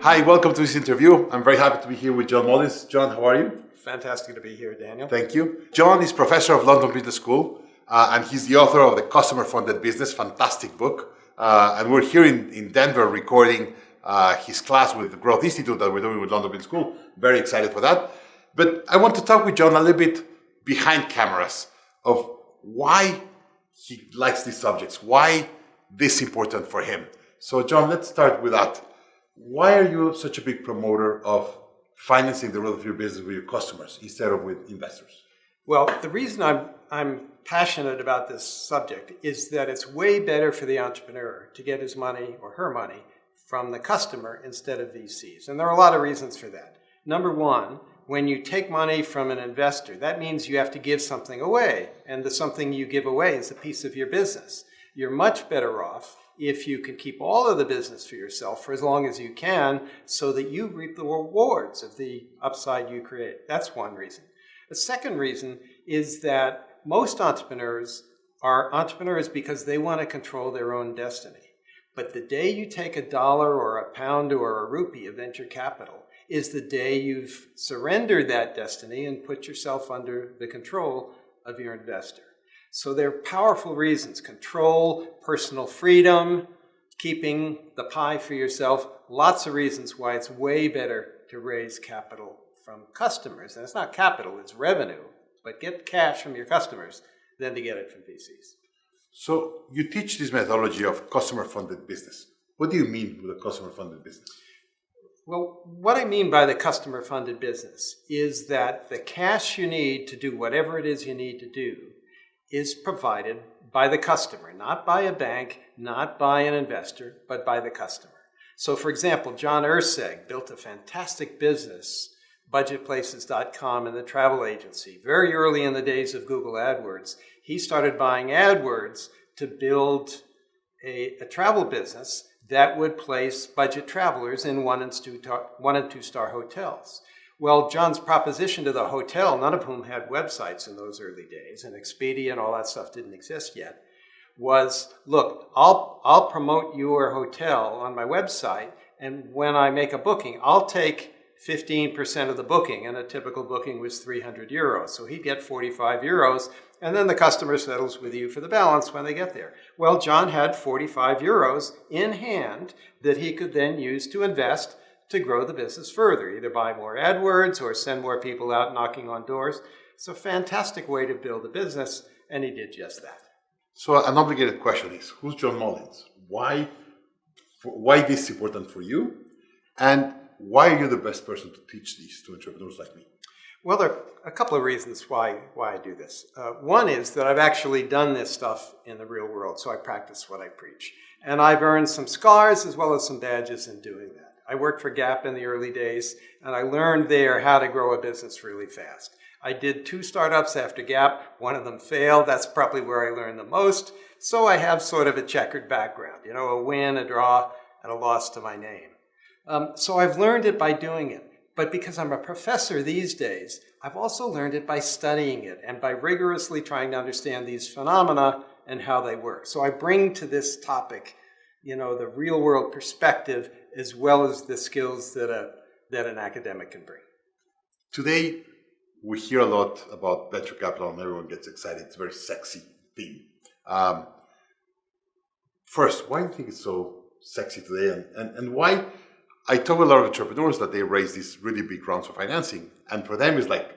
Hi, welcome to this interview. I'm very happy to be here with John Mullins. John, how are you? Fantastic to be here, Daniel. Thank you. John is professor of London Business School, and he's the author of The Customer-Funded Business, fantastic book. And we're here in Denver recording his class with the Growth Institute that we're doing with London Business School. Very excited for that. But I want to talk with John a little bit behind cameras of why he likes these subjects, why this is important for him. So John, let's start with that. Why are you such a big promoter of financing the growth of your business with your customers instead of with investors? Well, the reason I'm passionate about this subject is that it's way better for the entrepreneur to get his money or her money from the customer instead of VCs. And there are a lot of reasons for that. Number one, when you take money from an investor, that means you have to give something away. And the something you give away is a piece of your business. You're much better off if you can keep all of the business for yourself for as long as you can so that you reap the rewards of the upside you create. That's one reason. The second reason is that most entrepreneurs are entrepreneurs because they want to control their own destiny. But the day you take $1 or £1 or a rupee of venture capital is the day you've surrendered that destiny and put yourself under the control of your investor. So there are powerful reasons: control, personal freedom, keeping the pie for yourself. Lots of reasons why it's way better to raise capital from customers. And it's not capital, it's revenue. But get cash from your customers than to get it from VCs. So you teach this methodology of customer-funded business. What do you mean with a customer-funded business? Well, what I mean by the customer-funded business is that the cash you need to do whatever it is you need to do is provided by the customer, not by a bank, not by an investor, but by the customer. So for example, John Urseg built a fantastic business, budgetplaces.com, and the travel agency. Very early in the days of Google AdWords, he started buying AdWords to build a travel business that would place budget travelers in one and two-star hotels. Well, John's proposition to the hotel, none of whom had websites in those early days, and Expedia and all that stuff didn't exist yet, was, look, I'll promote your hotel on my website, and when I make a booking, I'll take 15% of the booking, and a typical booking was 300 euros. So he'd get 45 euros, and then the customer settles with you for the balance when they get there. Well, John had 45 euros in hand that he could then use to invest to grow the business further, either buy more AdWords or send more people out knocking on doors. It's a fantastic way to build a business, and he did just that. So an obligated question is, who's John Mullins? Why this is important for you? And why are you the best person to teach these to entrepreneurs like me? Well, there are a couple of reasons why I do this. One is that I've actually done this stuff in the real world, so I practice what I preach. And I've earned some scars as well as some badges in doing that. I worked for Gap in the early days, and I learned there how to grow a business really fast. I did 2 startups after Gap. One of them failed. That's probably where I learned the most. So I have sort of a checkered background, a win, a draw, and a loss to my name. So I've learned it by doing it. But because I'm a professor these days, I've also learned it by studying it and by rigorously trying to understand these phenomena and how they work. So I bring to this topic, the real world perspective as well as the skills that an academic can bring. Today, we hear a lot about venture capital and everyone gets excited. It's a very sexy theme. First, why do you think it's so sexy today? And why? I talk to a lot of entrepreneurs that they raise these really big rounds of financing. And for them, it's like,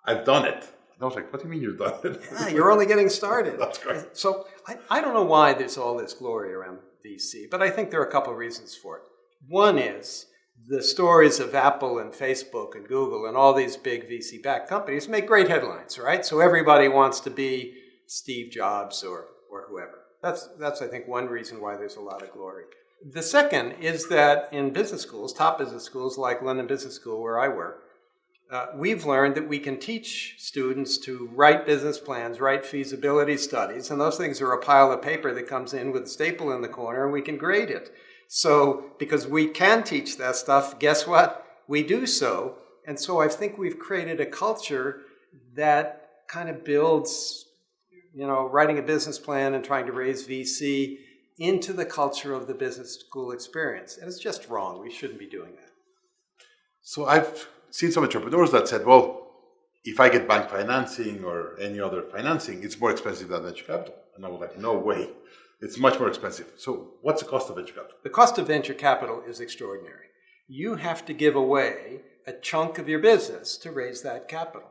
I've done it. And I was like, what do you mean you've done it? Yeah, you're only getting started. That's great. So I don't know why there's all this glory around VC, but I think there are a couple of reasons for it. One is the stories of Apple and Facebook and Google and all these big VC-backed companies make great headlines, right? So everybody wants to be Steve Jobs or whoever. That's I think, one reason why there's a lot of glory. The second is that in business schools, top business schools like London Business School, where I work, we've learned that we can teach students to write business plans, write feasibility studies, and those things are a pile of paper that comes in with a staple in the corner, and we can grade it. So because we can teach that stuff, guess what? We do so. And so I think we've created a culture that kind of builds, writing a business plan and trying to raise VC into the culture of the business school experience. And it's just wrong. We shouldn't be doing that. So I've seen some entrepreneurs that said, well, if I get bank financing or any other financing, it's more expensive than venture capital. And I was like, no way. It's much more expensive. So what's the cost of venture capital? The cost of venture capital is extraordinary. You have to give away a chunk of your business to raise that capital.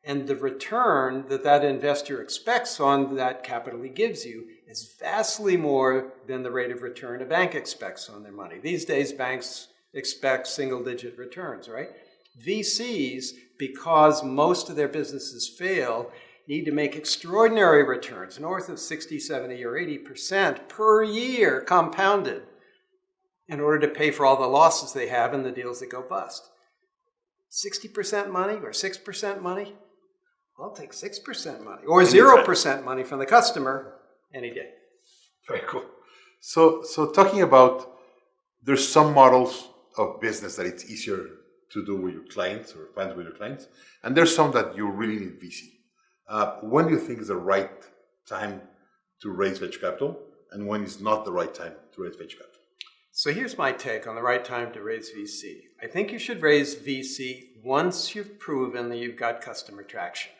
And the return that that investor expects on that capital he gives you is vastly more than the rate of return a bank expects on their money. These days, banks expect single-digit returns, right? VCs, because most of their businesses fail, need to make extraordinary returns, north of 60, 70, or 80% per year compounded, in order to pay for all the losses they have in the deals that go bust. 60% money or 6% money? I'll take 6% money or 0% money from the customer any day. Very cool. So talking about, there's some models of business that it's easier to do with your clients or find with your clients, and there's some that you really need VC. When do you think is the right time to raise venture capital, and when is not the right time to raise venture capital? So here's my take on the right time to raise VC. I think you should raise VC once you've proven that you've got customer traction.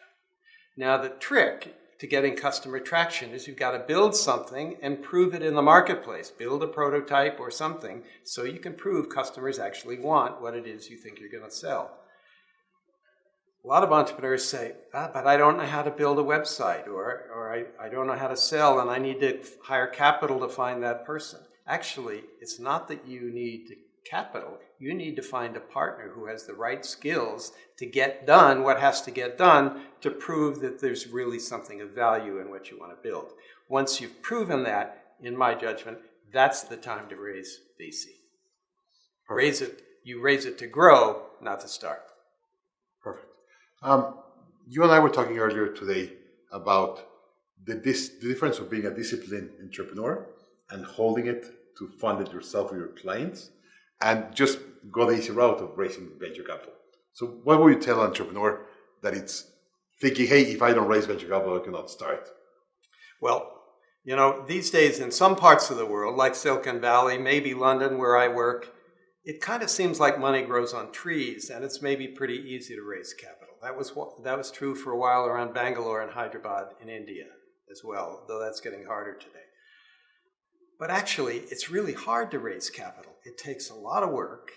Now, the trick to getting customer traction is you've got to build something and prove it in the marketplace. Build a prototype or something so you can prove customers actually want what it is you think you're going to sell. A lot of entrepreneurs say, but I don't know how to build a website, or I don't know how to sell, and I need to hire capital to find that person. Actually, it's not that you need capital. You need to find a partner who has the right skills to get done what has to get done to prove that there's really something of value in what you want to build. Once you've proven that, in my judgment, that's the time to raise VC. Perfect. You raise it to grow, not to start. Perfect. You and I were talking earlier today about the difference of being a disciplined entrepreneur and holding it to fund it yourself or your clients, and just go the easy route of raising venture capital. So what would you tell an entrepreneur that it's thinking, hey, if I don't raise venture capital, I cannot start? Well, these days in some parts of the world, like Silicon Valley, maybe London where I work, it kind of seems like money grows on trees, and it's maybe pretty easy to raise capital. That was true for a while around Bangalore and Hyderabad in India as well, though that's getting harder today. But actually, it's really hard to raise capital. It takes a lot of work,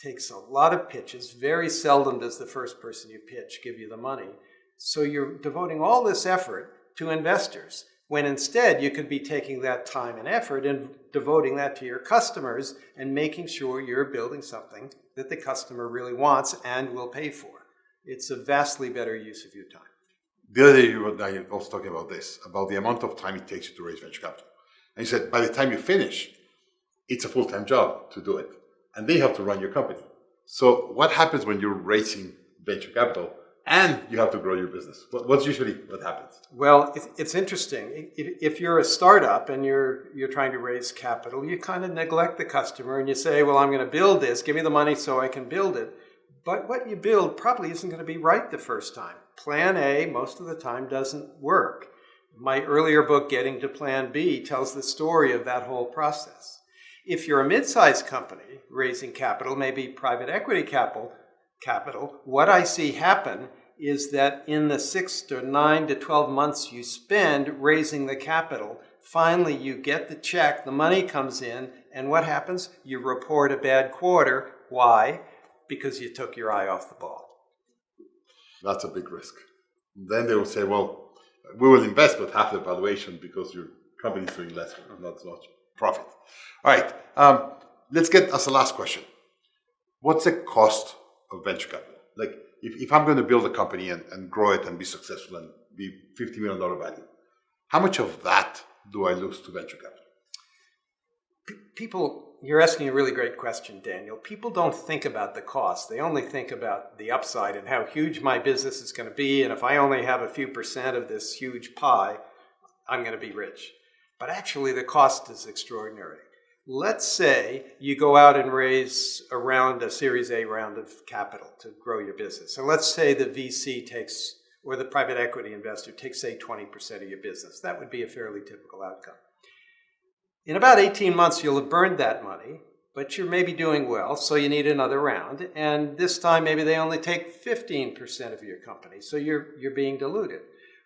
takes a lot of pitches. Very seldom does the first person you pitch give you the money. So you're devoting all this effort to investors, when instead you could be taking that time and effort and devoting that to your customers and making sure you're building something that the customer really wants and will pay for. It's a vastly better use of your time. The other day you were also talking about this, about the amount of time it takes you to raise venture capital. And you said, by the time you finish, it's a full-time job to do it. And they have to run your company. So what happens when you're raising venture capital and you have to grow your business? What's usually what happens? Well, it's interesting. If you're a startup and you're trying to raise capital, you kind of neglect the customer and you say, well, I'm going to build this. Give me the money so I can build it. But what you build probably isn't going to be right the first time. Plan A, most of the time, doesn't work. My earlier book, Getting to Plan B, tells the story of that whole process. If you're a mid-sized company raising capital, maybe private equity capital, what I see happen is that in the 6 to 9 to 12 months you spend raising the capital, finally you get the check, the money comes in, and what happens? You report a bad quarter. Why? Because you took your eye off the ball. That's a big risk. Then they will say, well, we will invest but half the valuation because your company is doing less, not so much profit. All right, let's get as a last question. What's the cost of venture capital? Like, if I'm going to build a company and grow it and be successful and be $50 million value, how much of that do I lose to venture capital? People, you're asking a really great question, Daniel. People don't think about the cost. They only think about the upside and how huge my business is going to be. And if I only have a few percent of this huge pie, I'm going to be rich. But actually, the cost is extraordinary. Let's say you go out and raise a Series A round of capital to grow your business. And let's say the VC takes, or the private equity investor takes, say, 20% of your business. That would be a fairly typical outcome. In about 18 months, you'll have burned that money, but you're maybe doing well, so you need another round. And this time, maybe they only take 15% of your company, so you're being diluted.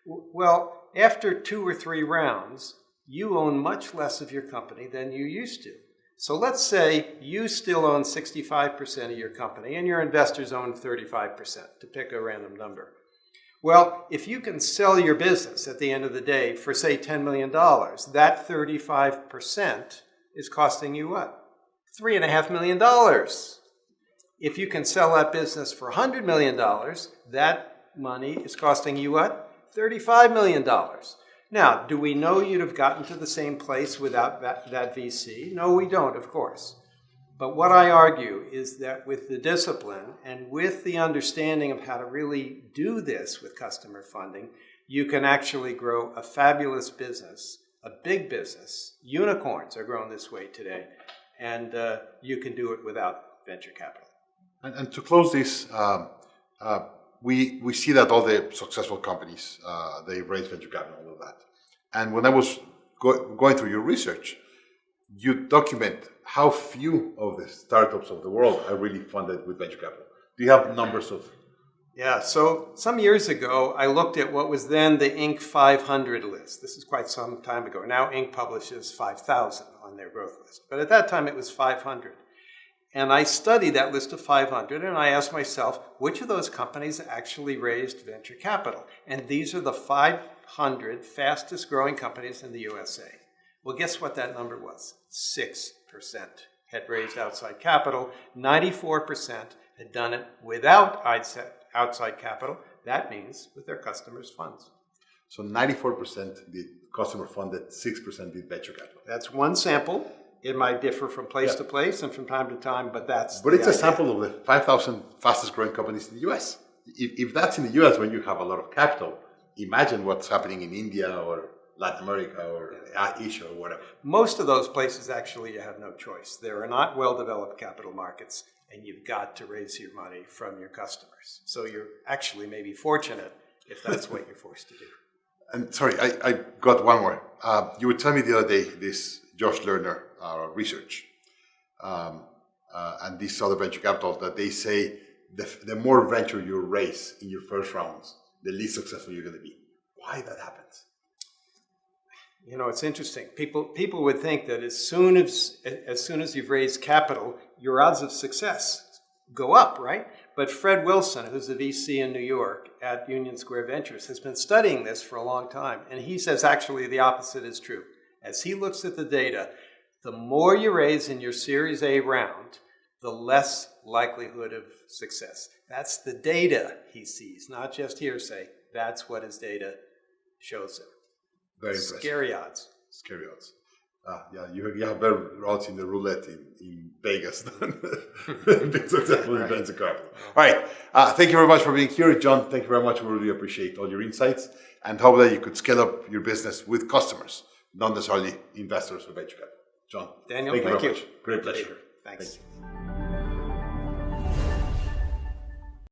Well, after 2 or 3 rounds, you own much less of your company than you used to. So let's say you still own 65% of your company and your investors own 35%, to pick a random number. Well, if you can sell your business at the end of the day for, say, $10 million, that 35% is costing you what? $3.5 million. If you can sell that business for $100 million, that money is costing you what? $35 million. Now, do we know you'd have gotten to the same place without that VC? No, we don't, of course. But what I argue is that with the discipline and with the understanding of how to really do this with customer funding, you can actually grow a fabulous business, a big business. Unicorns are grown this way today, and you can do it without venture capital. And to close this, we see that all the successful companies, they raise venture capital and all of that. And when I was going through your research, you document how few of the startups of the world are really funded with venture capital. Do you have numbers of? Yeah, so some years ago, I looked at what was then the Inc. 500 list. This is quite some time ago. Now Inc. publishes 5,000 on their growth list. But at that time, it was 500. And I studied that list of 500, and I asked myself, which of those companies actually raised venture capital? And these are the 500 fastest growing companies in the USA. Well, guess what that number was? 6% had raised outside capital. 94% had done it without outside capital. That means with their customers' funds. So 94% did customer funded, 6% did venture capital. That's one sample. It might differ from place to place and from time to time, but that's But it's a sample of the 5,000 fastest growing companies in the US. If that's in the US when you have a lot of capital, imagine what's happening in India or Latin America or Asia or whatever. Most of those places, actually, you have no choice. There are not well-developed capital markets, and you've got to raise your money from your customers. So you're actually maybe fortunate if that's what you're forced to do. And sorry, I got one more. You were telling me the other day this Josh Lerner research and this other venture capital that they say the more venture you raise in your first rounds, the least successful you're going to be. Why that happens? You know, it's interesting. People would think that as soon as you've raised capital, your odds of success go up, right? But Fred Wilson, who's a VC in New York at Union Square Ventures, has been studying this for a long time. And he says actually the opposite is true. As he looks at the data, the more you raise in your Series A round, the less likelihood of success. That's the data he sees, not just hearsay. That's what his data shows him. Very impressive. Scary odds. Scary odds. Yeah, you have better odds in the roulette in Vegas than being successful in venture capital. All right. Thank you very much for being here, John. Thank you very much. We really appreciate all your insights and hope that you could scale up your business with customers, not necessarily investors or venture capital. John, Daniel, thank you. Great pleasure. Thanks.